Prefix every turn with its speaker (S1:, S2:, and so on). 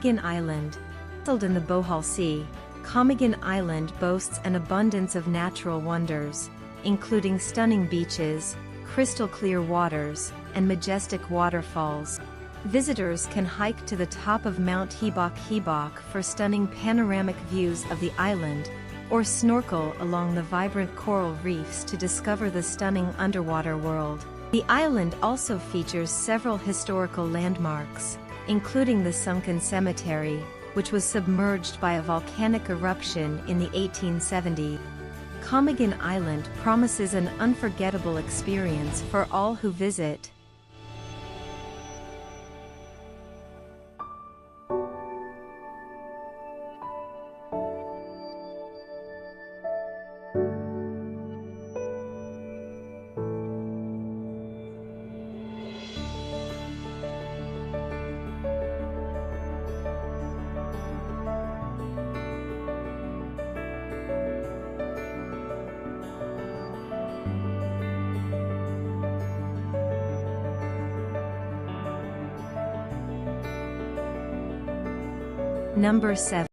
S1: Comigan Island. Nestled in the Bohol Sea, Comigan Island boasts an abundance of natural wonders, including stunning beaches, crystal-clear waters, and majestic waterfalls. Visitors can hike to the top of Mount Hebok for stunning panoramic views of the island, or snorkel along the vibrant coral reefs to discover the stunning underwater world. The island also features several historical landmarks, including the sunken cemetery, which was submerged by a volcanic eruption in the 1870s. Comigan Island promises an unforgettable experience for all who visit. Number 7.